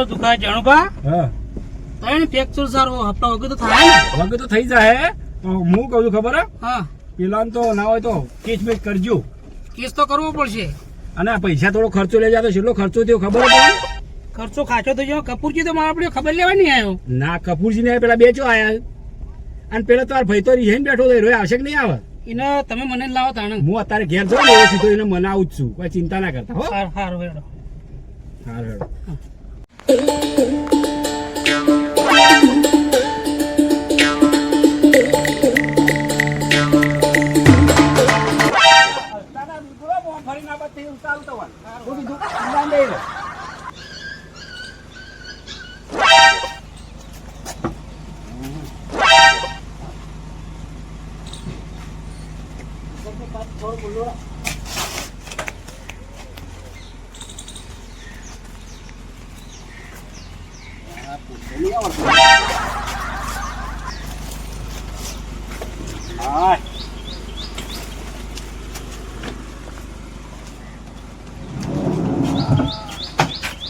દુખા જાણુભા હા તને ફ્રેક્ચર સારો હપ્તા વગર તો થાય ને વગર તો થઈ જાય પણ હું કહું છું ખબર હે? હા પેલા તો ના હોય તો કેસ બેસ કરજો કેસ તો કરવો પડશે અને આ પૈસા થોડો ખર્ચો લઈ જાય તો કેટલો ખર્ચો થયો ખબર પડે ખર્ચો ખાચો તો જો કપૂરજી તો મારા આપણે ખબર લેવા નહીં આવ્યો ના કપૂરજી ને પેલા બેચો આયા અને પેલા તો ભાઈ તો રીહેન બેઠો તો રોય આવશે કે નહીં આવે એને તમે મને લાવો તાણે હું અત્યારે ઘેર જાઉં ને સીધો એને મનાવું જ છું કોઈ ચિંતા ના કરતા હો સારું હેડો હારું હેડો.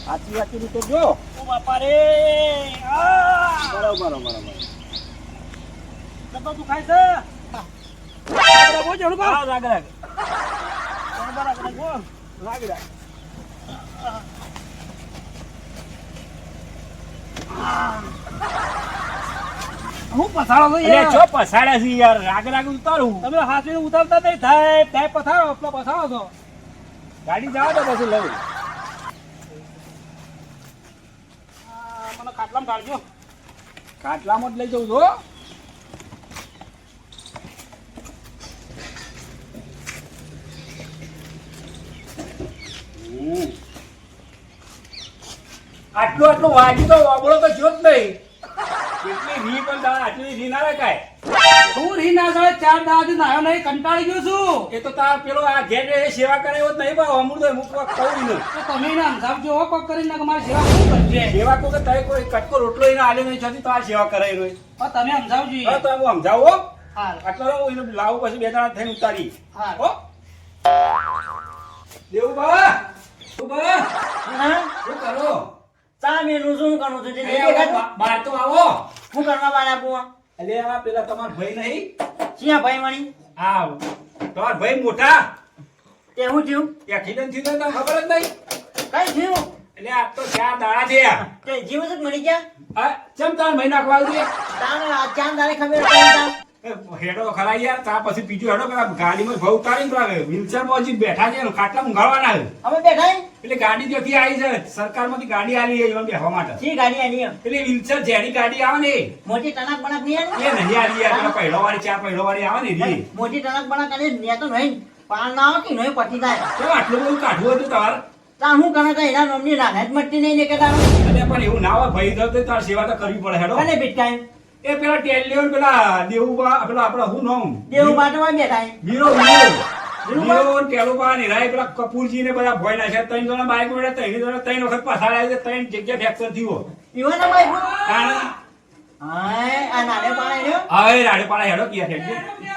સાચી વાચી રીતે જો ઓ બાપા રે બરોબર બરોબર ડબ્બા દુખાય છે રાગ રાગ જાણુભા રાગ રાગ જાણુભા રાગ રાગ રાગ રાગ હું પસાડો છો અરે યાર ચો પસાડ્યા છે યાર રાગ રાગ ઉતારું તમે હાથવીને ઉતારતા નહીં થાય થાય પથારો એટલો પસાડો છો ગાડી જાવ તો પછી લઉં મને ખાટલામાં કાઢજો કાટલામાં જ લઈ જઉં છો આટલું આટલું વાગી તો વાબળો તો જો જ નહીં કેટલી રી પણ તારા આટલી રી ના રખાય હું રી ના જાય 4 દાડા નાયો નહીં કંટાળી ગયો છું એ તો તાર પેલો આ ઘેર એ સેવા કરે એવો જ નહીં પણ અમૃત હોય મૂકવા કહું નહીં તો તમે એને સમજાવજો હો કોક કરીને કે મારી સેવા શું કરશે સેવા કો કે તારે કોઈ કટકો રોટલો એને આલ્યો નહીં છતી તો આ સેવા કરાઈ રહ્યો પણ તમે સમજાવજો હા તો હું સમજાવું હો હાલ આટલો રહો એને લાવું પછી બે દાડા થઈને ઉતારી હાલ હો દેવુબા દેવુબા હા શું કરો ચા મેનું શું કરું છું બહાર તો આવો શું કરવા બાર આપું અલે આ પેલા તમાર ભાઈ નહીં ક્યાં ભાઈ મણી આ તમાર ભાઈ મોટા તે હું થયું એક્સિડન્ટ થયું તો તમને ખબર જ નહીં કઈ થયું એટલે આ તો 4 દાડા થયા તે જીવ જ મળી ગયા આ ચમ તાર મહિના નાખવા દે તાને આ ચાંદ દાડે ખબર પડી તા હેડો ખરા યાર તા પછી બીજું હેડો પેલા ગાડીમાં ભાવ ઉતારીને તો વ્હીલચેરમાં હજી બેઠા છે ખાટલા ઊંઘાડવાના છે. અમે બેઠા એટલે ગાડી ત્યાંથી આવી છે સરકારમાંથી ગાડી આવી છે એમાં બેસવા માટે છી ગાડી આની એટલે વ્હીલચેર જેની ગાડી આવે ને મોટી ટણક બણક નહીં એ નહીં આવી યાર પેલા પહેલો વાળી 4 પહેલો વાળી આવે ને રી આની મોટી ટણક બણક અને ને તો નહીં પાન ના આવે કે નહીં પટી જાય કેમ આટલું બધું કાઢવું હતું તમારે તા હું કને કઈ એના નોમની નાને જ મટતી નહીં ને કે તારો એટલે પણ એવું ના હોય ભાઈ તો તાર સેવા તો કરવી પડે હેડો કને બીટકાય એ પેલા ટેલિયન પેલા દેવુબા પેલા આપડા હું નામ દેવ બાટવા બેઠા વીરો વીરો ટેલુબા ને રાય પેલા કપૂરજી ને બધા ભોય નાખ્યા 3 જણા બાઈક માં 3 જણા 3 વખત પાછાડ્યા છે 3 જગ્યા ફ્રેક્ચર થયો ઈવાના ભાઈ કારણ હાય આ નાને પાણે રહ્યો હવે રાડે પાડા હેડો કિયા હેડજો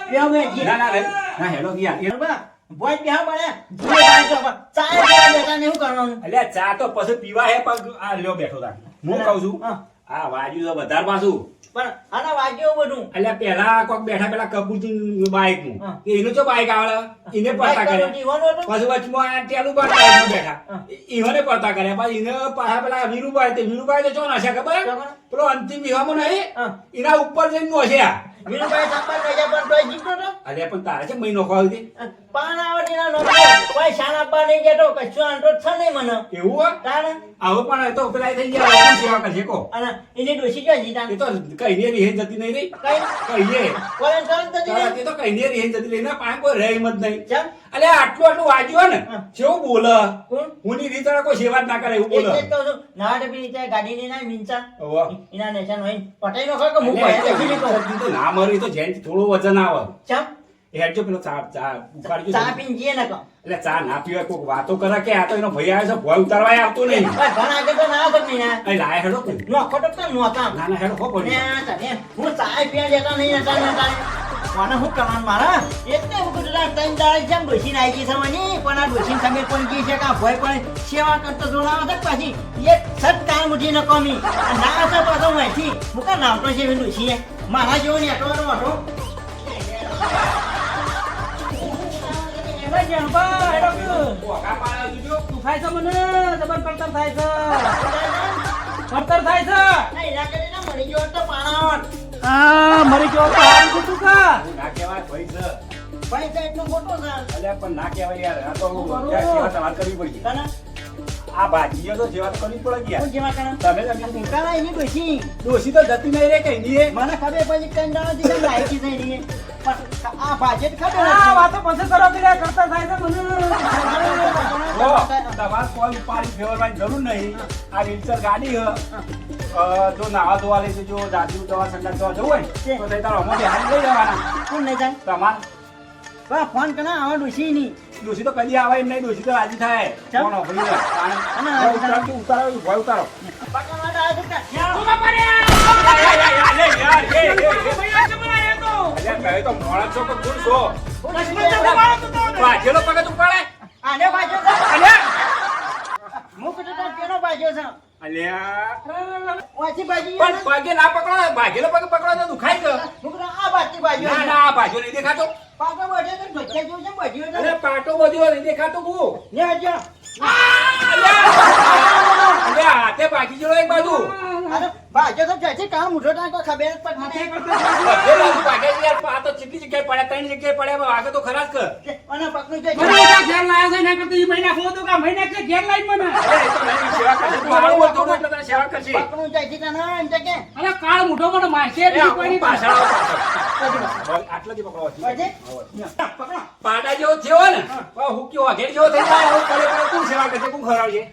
બે બે જી ના ના રે ના હેડો કિયા બા બોય બેહા પડે જીવે બાઈ જો ચા પીવા બેઠા ને શું કરવાનું અલ્યા ચા તો પછી પીવા હે પણ આ લ્યો બેઠો તા હું કહું છું હા. આ વાજુ તો વધારે પાછું પણ આના વાગ્યો બધું અલ્યા પેલા કોક બેઠા પેલા કપૂરજી બાઈક નું હા. એનું જો બાઈક આવે એને પડતા કરે જીવવાનું હતું પછી વચમાં આ ટેલુબા બાઈકમાં બેઠા હા. ઈવને પડતા કરે પછી એને પાછા પેલા વીરુભાઈ તે વીરુભાઈ તો ચો નાખ્યા ખબર ખબર? પેલો અંતિમ વિવાહમાં નહીં હા. એના ઉપર જઈને નોખ્યા વીરુભાઈ છપ્પન વાગ્યા પર તોય જીવતો હતો અલ્યા પણ તારે છે મહિનો ખવાવી દે પાન આવટીના નોકરો કોઈ શાન આપવા નહીં જતો કશું આંટો છે નહીં મને એવું હોય તાણ આવો પણ એ તો પેલા એ થઈ ગયા કોણ સેવા કરશે કો અને એની ડોસી ક્યાં જીતા એ તો કઈ ને રીહે જતી નહીં રહી કઈ કહીએ કોઈ ચાલ તો તારા તે તો કઈ ને રીહે જતી રહી ના પાંચ કોઈ રહે હિંમત નહીં ચાલ અલે આટલું આટલું વાગ્યું ને હા. કેવું બોલે કોણ હું ની રીત કોઈ સેવા જ ના કરે એવું બોલે એટલે જ કહું છું ના ડબી ત્યાં ગાડી ની ના મિંચા ઓવા. એના નેશન હોય પટાઈ નો કે હું અલે, કોઈ દેખી લીધો તો ના મરી તો જેન થોડું વજન આવે ચમ એ હેડજો પેલો ચા ચા ઉકાળજો ચા પીને જઈએ ને કહો એટલે ચા ના પીવાય કોઈક વાતો કરે કે આ તો એનો ભાઈ આવે છે ભોય ઉતારવાય આવતો નહીં ઘણા આગળ તો ના આવતો નહીં એ લાય હેડો નો ખોટો તો નહોતા ના ના હેડો હો પડી ને હું ચા પીવા જતા નહીં હતા કોને શું કરવાનું મારા એટલે હું કીધું ત્રણ દાડા જેમ ડોસીને આવી ગઈ છે મને પણ આ ડોસીને ખબર પણ ગઈ છે કે આ ભોય પણ સેવા કરતો જોડાવે છે પાછી એક સત કામ ઉઠીને કમી ના છે પાછો અહીંથી હું કાં નાવતો છે એવી ડોસીએ મારા જેવો ને એટલો વાટો પોકા પાડ્યા દીધો. તું થાય છે મને જબર પડતર થાય છે પડતર થાય છે મળી ગયો તો પાણાવટ હા મરી ગયો તો હારું કીધું કા ના કહેવાય ભાઈ છે. ભાઈ તો એટલો મોટો છે અલ્યા પણ ના કહેવાય યાર. આ તો જ્યાં સેવા તમારે કરવી પડી. તને આ ભાજીઓ તો સેવા તો કરવી પડે કે યાર. હું જેવા કરા તમે જમીન કાલા એની ડોસી ડોશી તો જતી નહીં રે કઈ નહીં. મને ખબર પછી ત્રણ દાડા થી લાયકી થઈ રહી પણ આ ભાજે જ ખબર આ નથી. વાતો પછી કરો કે કરતા થાય છે મને જો, તમારે કોઈ ઉપાડી ફેરવવાની જરૂર નહીં. આ રીતસર ગાડી હ. જો નાવા ધોવા લઈ જજો, દાદી દવા સંડાસ દવા જવું હોય ને, તો તઈ તારો અમો બેહાડી લઈ જવાના. કોણ નહીં જાય તમાર બા ફોન કરના આવા ડોસી ની ડોશી તો કદી આવે એમ નહીં. ડોશી તો રાજી થાય. ચમ. કોણ અભરી જાય? અને ઉતારો ભય ઉતારો. પકડવા આ તો કાઠિયા અલ્યા, તમે તો મોણા છો કે કોણ છો? આને ભાજેલો પગે તું પાડે. ભાજ્યો છે મુક તો કેનો ભાજ્યો છે અલ્યા, વાંચી ભાજી પણ પગે ના પકડો. ભાગેલો પગે પકડો તો દુખાય કે? મુક તો આ બાજુ ભાજ્યો ના છે ના, આ ભાજો નહીં દેખાતો. પાકો બધે તો ઢોક્યા જેવું છે ભાજ્યો છે અરે પાટો બધો નહીં દેખાતો કુ. ને હજો અલ્યા, હાથે ભાગી ગયો એક બાજુ. અરે ભાજ્યો તો જશે કામ મુઠો ટાંકો ખબર જ પડતી બધે બાજુ ભાગે છે યાર. આ તો કેટલી જગ્યાએ પડ્યા? 3 જગ્યાએ પડ્યા. વાગે તો ખરા જ કર. અને પકડું છે મને ઘેર લાયા છે એના કરતા ઈ મહિના ખોતો કા મહિના કે ઘેર લાઈ મને અરે, એ તો નહીં, સેવા કરશે. તું આવું હોય તો એટલે તને સેવા કરશે. પકડું જાય છે તને એમ છે કે અરે કાળ મુઠો મને મારશે એ બીજી આ કોઈ નહીં પાછળ આવો, પાછળ. આટલાથી પકડો. પછી પકડો પાડા જેવો થયો ને, હુક્યો વાઘેર જેવો થઈ જાય. આવું પડે પડે કોણ સેવા કરશે? કોણ ખવડાવશે?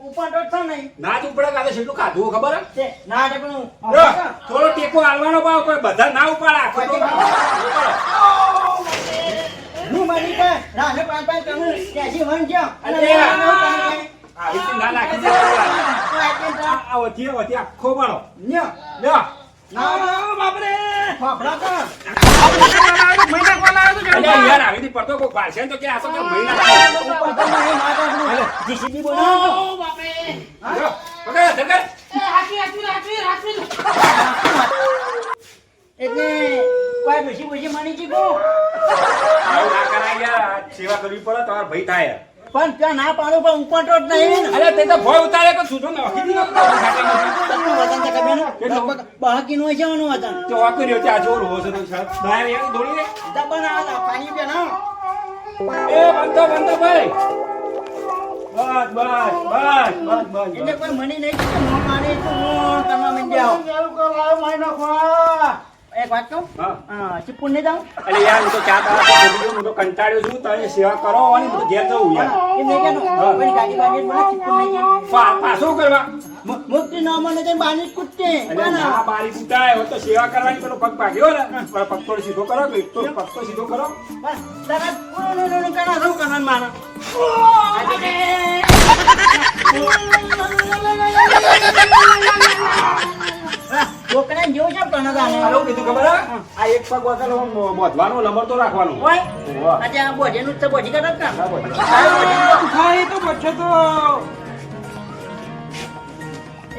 ઉપર તો છે નહીં ના જ ઉપડે કાલે કેટલું ખાધું ખબર હે? તે ના તે પણ જો, થોડો ટેકો હાલવાનો ભાવ કોઈ બધા ના ઉપાડા. ખોટો ઉપાડો. હું મળી કે રાને પાંચ પાંચ કરું ત્યાંથી વન જાઉં અને અરે, લેવાનું આ રીતે ના નાખી દેવાનું. આ વધી વધી આખો માળો. ન્યો લ્યો. આ બાપરે ફાફડા કર મહિના કોલ આવ્યો તો અલ્યા યાર, આવી રીતે પડતો કોઈ ભાષે તો કે આ તો કે મહિના થાય. ઉપર તો નહીં માતા જીસીબી બોલાવો ઓ બાપરે લ્યો, પકડ, ધરકર. એ હાચી એટલે કોઈ બેસી બેસી માની જી ગો આવું ના કરાય યાર. આ સેવા કરવી પડે તમારે ભય થાય. પણ ત્યાં ના પાડું પણ ઉપર તો જ નહીં ને અરે તે તો ભય ઉતારે તો છૂટો નાખી દીધો. કેટલું વજન છે ખબર ને બહાકીનું હોય છે એનું વજન તો વાંકો રહ્યો ત્યાં જોર હોવો છે તો સાહેબ. બહાર એક દોડી રે. દબાણ આ પાણી પે ના એ બંધો બંધો ભાઈ. બસ બસ બસ બસ બસ એટલે કોઈ મની નહીં કે મોં મારી તો મોં તમે મંડ્યાઓ એક વાત કહું હા. ચીપુન નહીં જાઉં અરે યાર, હું તો ચા દાડા હું તો કંટાળ્યો છું. તમે સેવા કરો અને હું તો ઘેર જવું યાર. એમ નહીં કેનો કોઈ ગાડી બાડી મને ચીપુન નહીં જાય પાછું કરવા. મુક્તિ ન મને તે બાની કુટતે અરે ના, બારી કૂટાય હોય તો સેવા કરવાની. પેલો પગ ભાગ્યો ને, પેલો પગ થોડો સીધો કરો કે તો પગ તો સીધો કરો. તરત કોણ કરા શું કરવાનું મારા છોકરા જેવું છે પણ આવું કીધું ખબર હે? આ એક પગ વગર બોધવાનો લંબર તો રાખવાનો. હોય વાહ. આજે આ બોડીનું તો બોડી કરત ના કા બોધ. ખાઈ તો બચ્ચો તો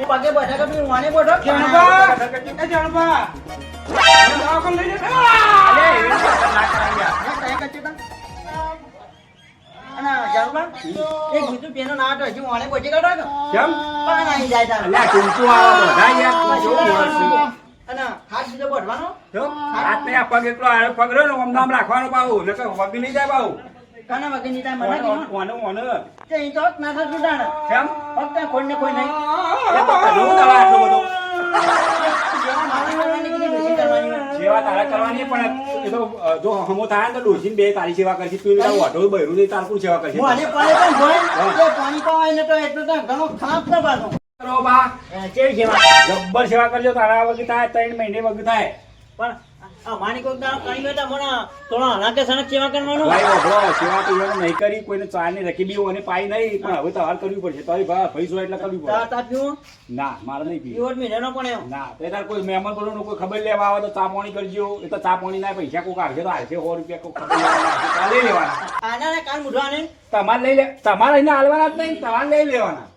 એ પગે બેઠા કે તું વાને બેઠો જણબા એ જણબા જાવ કોલ લઈ લે અરે, એવી રીતે ના કરાય યાર. અને જાણવા એક બીજું પેનો ના હતો હજી વાને બોડી કાઢો કે કેમ? પણ આવી જાય તાર અલ્યા, ટૂંકું આવે બધા યાર. તું કેવું માણસ છે? અને હાથ બીજો બોધવાનો જો, હાથ ને આ પગ એટલો આ પગ રહ્યો ને આમ નામ રાખવાનો બાહુ. નકર વગ નહીં જાય બાહુ. કાના વગર ની તાર મને કીધું ઓને ઓને. તે ઈ તો ના થા સુડાણા કેમ? ફક્ત કોઈ ને કોઈ નહીં એ તો કઢો દવા આટલો બધો. જેવા મારે કરવાની કીધી ડોસી કરવાની હોય. સેવા તારે કરવાની પણ એ તો જો હમો થાય ને તો ડોસીને બે તારી સેવા કરશે. તું એના વાઢો બૈરું નહીં, તાર કોણ સેવા કરશે? મોઢે પડે પણ ભોય એ પાણી પાવાય ને તો એટલું તો ઘણો ખરાબ ન પાછો કરો બા. કેવી જેવા જબ્બર સેવા કરજો. તારા વગર થાય 3 મહિને વગર થાય. પણ આ માની કોક દાડો કરી બેટા મને થોડા હલાકે સણક સેવા કરવાનું ભાઈ ઓભળો સેવા તો એને નહીં કરી કોઈને ચાની રકીબી અને પાઈ નહીં પણ હવે તો હાલ કરવી પડશે તો ભાઈ છો એટલે કરવી તા પડે તા પીવું ના મારે નહીં પીવું પીવટ મીઠાનો પણ એવો ના તે તાર કોઈ મહેમાન બોલો કોઈ ખબર લેવા આવે તો ચા પાણી કરજો એ તો ચા પાણી ના પૈસા કોક આવશે તો હાલશે 100 રૂપિયા કોક ખબર લેવાના લઈ લેવાના આના ને કાન મુઢવાને તમારે લઈ લે તમારે એને હાલવાના જ નહીં તમારે લઈ લેવાના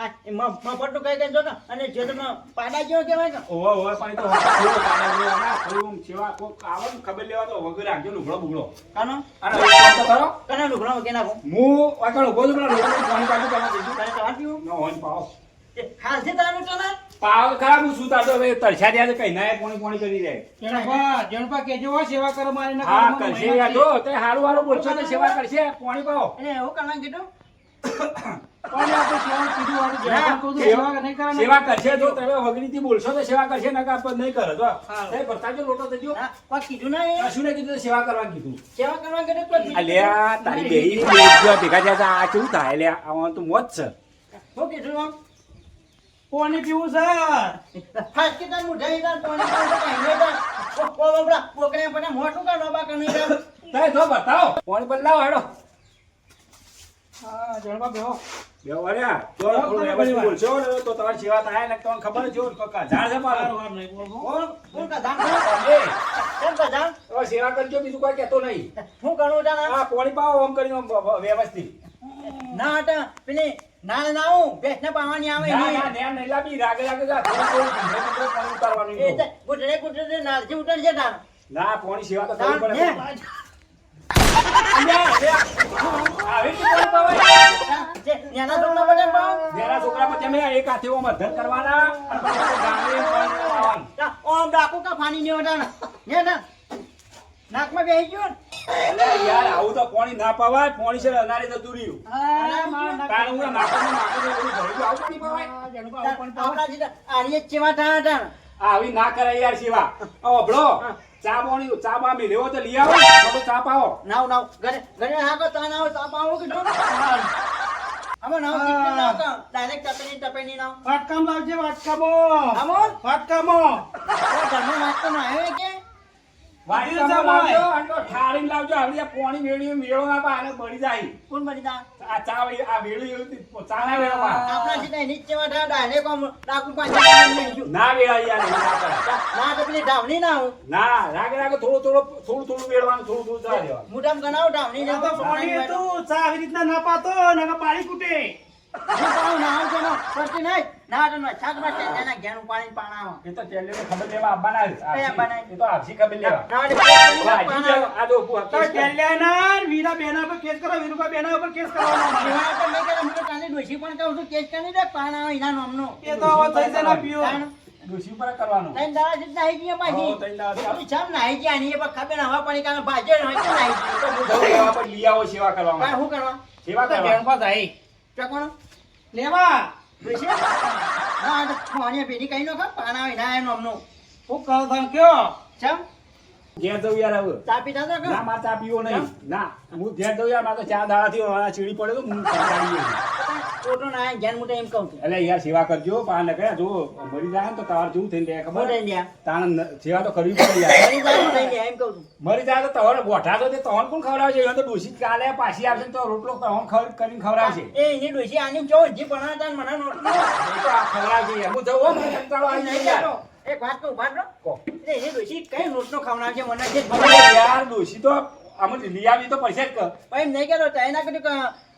આ મફત નું કઈ કઈ જો અને જે તમે પાડા જેવો કહેવાય કે ઓવા પાણી તો પાડા લેવાના કોઈ સેવા કોક આવે ને ખબર લેવા તો વગર રાખજો લુગડો બુગડો કાનો અને એક કામ તો કરો કના લુગડા કે નાખો હું વાકણ ઉભો છું પેલા લોકો પાણી કાઢી કરવા દેજો તારે તમાર પીવું ન હોય પાવ હાલ છે તારું તો ના પાવ ખરાબ હું સુતા તો હવે તરછા દે કઈ ના પાણી કરી જાય જણપા કેજો હો સેવા કરો મારી ના હા કરશે યાર જો તે હારું હારું બોલશો તો સેવા કરશે પાણી પાવ એને એવું કરવાનું કીધું કોને આપણે સેવા કીધું વાળું જણપા કહું તો સેવા નહીં કરવાની સેવા કરશે જો તમે વગડીથી બોલશો તો સેવા કરશે નકા આપણે નહીં કરે જો તે ભરતા જો લોટો દેજો ના કોઈ કીધું ના એ કશું ને કીધું તો સેવા કરવાનું કીધું સેવા કરવાનું કીધું કોઈ અલ્યા તારી બેહી જો ભેગા થયા આ કેવું થાય લ્યા આમાં તો મોજ છે શું કીધું આમ પાણી પીવું છે ફાસ કે તાર મુઢાઈ તાર પાણી પાણી કાઈ ઓ બબડા પોકરે પણ મોટું કા નોબા કા નહીં રામ તે જો બતાવો પાણી બદલાવો હેડો હા જણપા બેહો બેહો અલ્યા તો થોડું વ્યવસ્થિત બોલશો ને તો તમારી સેવા થાય ને તમને ખબર જ હોય કે ઝાડ છે મારો વાર નહીં બોલવો કોણ કોણ કા દામ એ કેમ કા દામ તો સેવા કરજો બીજું કોઈ કહેતો નહીં હું કરું જાના હા પાણી પાવો આમ કરીને વ્યવસ્થિત ના હટા પેલી ના ના હું બેસને પાવાની આવે ના નહીં ના નેમ નહીં લાવી રાગે રાગે જા થોડું પાણી ઉતારવાનું એ તે ગુટરે ગુટરે નારજી ઉતર છે તાર ના પાણી સેવા તો કરવી પડે દામ આવી રીતે પાવાય જે ન્યાના છોકરા પડે પાવ જેના છોકરા પછી અમે એક હાથે ઓમ અધર કરવાના અને પછી ગામડે પાણી પાવાનું. ઓમ ડાકુ કા પાણી નહીં હોતા ને ના નાકમાં બેહી ગયો એટલે યાર આવું તો પાણી ના પવાય પાણી છે અનારે જતું રહ્યું હા મારા કારણ હું નાકનું બધું ભરી ગયું. આવું પાણી પવાય જણપા આવું પણ આપણા જીતા આરીએ ચેવા ટા ટા આવી ના કરાય યાર શિવા ઓભળો ચા પાણી ચા બામી લેવો તો લઈ આવો બધું ચા પાવો નાવ નાવ ઘરે ઘરે હાકો તા નાવ તા પાવો કે જો અમે નાવ ચીકને નાવ કા ડાયરેક્ટ ટપેની નાવ વાટકામ લાવજે વાટકામો આમો વાટકામો ઓ ધર્મ વાટકો ના આવે કે વાડીમાં લાવજો અને તો ઠારીને લાવજો હવે આ પાણી વેળ્યું મેળો ના પા આને બળી જાય કોણ બની તા આ ચા વળી આ વેળ્યું એવું ચા ના વેળવા આપણા જીતા નીચે માં ટા ડાયરેક્ટ આમ ડાકુ પાંચ મેળ્યું ના વેળા યાર એવું ના કરાય. ના તો પેલી ઢાવણી ના હું ના રાગે રાગે થોડું વેળવાનું થોડું ચા દેવાનું મોટામ ગણાવ ઢાવણી આ તો પાણી હતું ચા આવી રીતના ના પાતો નકર પાણી ફૂટે ના તો ના છાક માં તેના ઘેનું પાણી પાણાવા એ તો તેલે તો ખબર લેવા આવવાના જ. કયા આવવાના? એ તો આપસી ખબર લેવા ના તો વાજી જાઓ, આ જો ઊભું તો હકીકત. ટેલિયાના વીરા બેના પર કેસ કરો વીરુબા બેના પર કેસ કરવાનો એ તો હવે થઈ જાય ના પીઓ ડોશી ઉપર કરવાનું હો, ત્રણ દાડા. તો હું જઉં લેવા પર લઈ આવો સેવા કરવા માટે. સેવા કરવા જણપા જાય લેવા હું કહું છું કયો ઘેર જવું યાર હવે ના મારે ચા પીવો નહીં ના હું ઘેર જવું યાર મારે તો 4 દાડાથી આ ચીડી પડે તો હું કંટાળી ગયો. એટલે યાર સેવા કરજો પા ને કહે જો મરી જાય ને તો તમારે જેવું થઈને રહે ખબર તાણ સેવા તો કરવી પડે યાર મરી જાય તો તમારે ગોઠા તો તે તવન કોણ ખવડાવશે એ તો ડોશી કાલે પાછી આવશે ને તો રોટલો તવન કરીને ખવડાવશે એ તો આ ખવડાવશે યાર હું જવું હો, મને કંટાળો આવી જાય યાર. એક વાત કહું બાદ કહો. કઈ નોટ નો ખાવડાવશે મને જે અરે યાર ડોશી તો આમ લઈ આવી તો પડશે જ કે. ભાઈ નહીં કેતો ચાઇના કીધું કે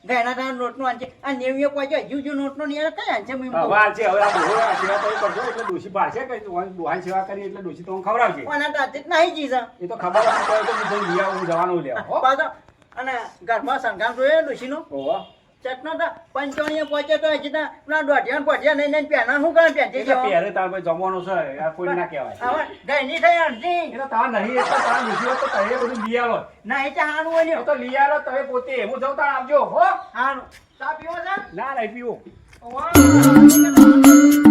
ગયના તા નોટ નો આંચે આ નેવીઓ પહોંચ્યો હજુ નોટ નો નિયર કઈ આંચે હું એમ કહું. વાર છે હવે આ ડોહો આ સેવા તો કરજો એટલે ડોશી ભાળશે કે ડોહાની સેવા કરી એટલે ડોશી તો ખવડાવશે કોના તાતે જ નહીં જી છે એ તો ખબર હતી તો હું જઈને લઈ આવું, હું જવાનું લેવા હો. પાછો અને ઘરમાં સંઘામ જોયે ડોશીનો ઓહો. ચટનો તો પંચોણીએ પહોંચ્યો તો હજી તો પેલા દોઢિયાને પોઢિયા નહીં નહીં પહેના શું કરે એ પહેરતી તો જેવો. પહેરે તાર ભાઈ જમવાનું છે યાર કોઈ ના કહેવાય. હવે ગયની થઈ અડધી એ તો તાર નહીં એટલે તાર ડોશી હોત તો તમે બધું લઈ આવો. ના એ હારું હોય એ તો લઈ આવો તમે પોતે હું જઉં તાર આવજો હો. હારું ચા પીવો છે ના નહીં પીવું. વાહ.